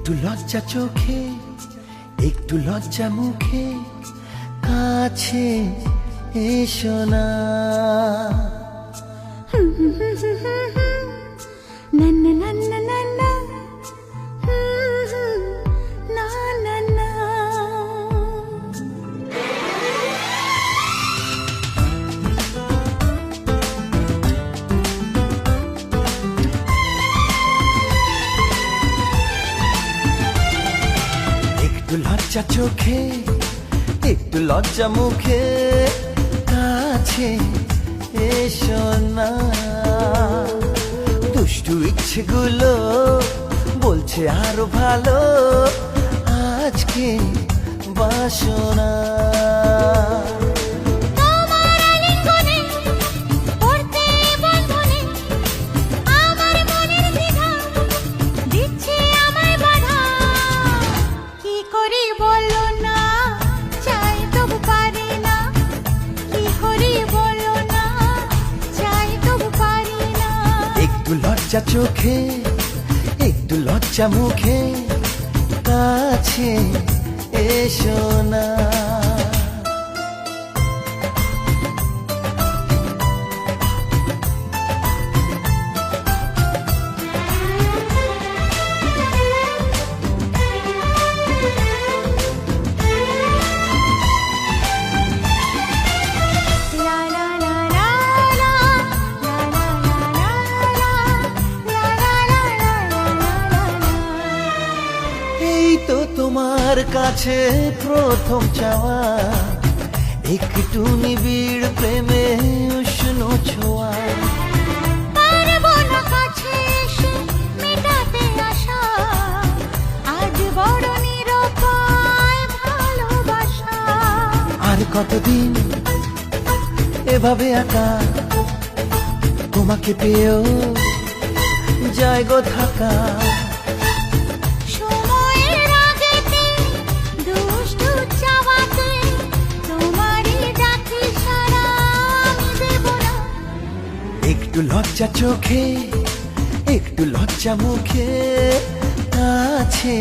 একটু লজ্জা চোখে, একটু লজ্জা মুখে, কাছে এসো না। না না না না না না, না না না। একটু লজ্জা চোখে, একটু লজ্জা মুখে, কাছে এসো না। দুষ্টু ইচ্ছেগুলো বলছে আরো ভালো, আজকে বাসনা। তোমার আলিঙ্গনে পড়তে বন্ধনে, আমার মনের দ্বিধা দিচ্ছে আমায় বাধা। কি করি বলো না, চাই তবু পারি না। কি করি বলো না, চাই তবু পারি না। একটু লজ্জা চোখে, একটু লজ্জা মুখে, কাছে এসো না। লা লা লা লা লা, লা লা লা লা লা, লা লা লা লা লা। এই তো তোমার কাছে প্রথম চাওয়া, একটু নিবিড় প্রেমে উষ্ণ ছোঁয়া। পারবো না কাছে এসে মেটাতে আশা, আজ বড় নিরুপায় ভালোবাসা। আর কতদিন এভাবে একা, তোমাকে পেয়েও যায় গো থাকা। সময়ের আগেতে দুষ্টু চাওয়াতে তোমারই ডাকি সারা আমি দেব না। একটু লজ্জা চোখে, একটু লজ্জা মুখে, কাছে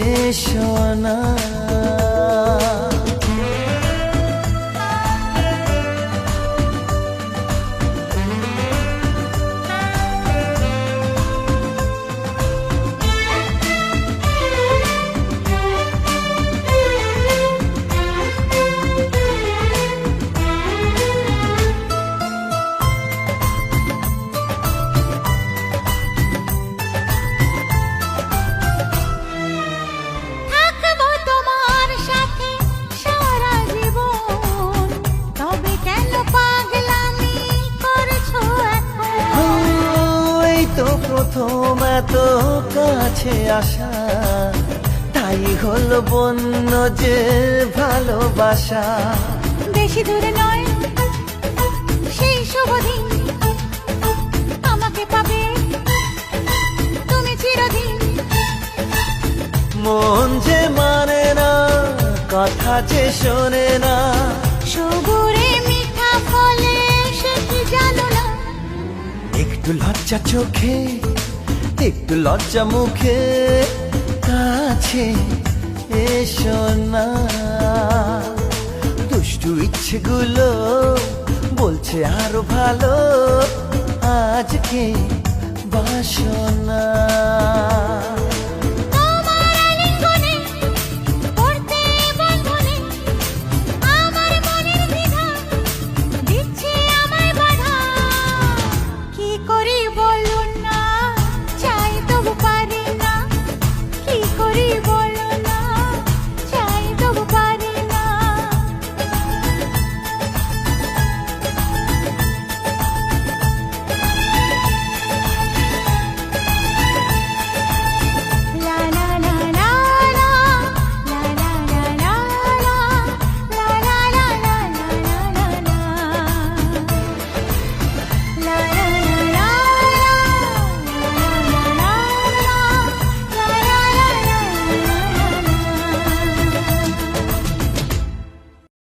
এসো না। থাকবো তোমার সাথে সারা জীবন, তবে কেন পাগলামি করছো এখন? এই তো প্রথম এত কাছে আসা, তাই হলো বন্য যে ভালোবাসা। বেশি দূরে নয় সেই শুভ দিন, আমাকে পাবে তুমি চিরদিন। মন যে মানে না, কথা যে শোনে না। সবুরে মিঠা ফলে সে কি জানো না। একটু লজ্জা চোখে, একটু লজ্জা মুখে, কাছে এসো না। দুষ্টু ইচ্ছেগুলো বলছে আরো ভালো, আজকে বাসনা।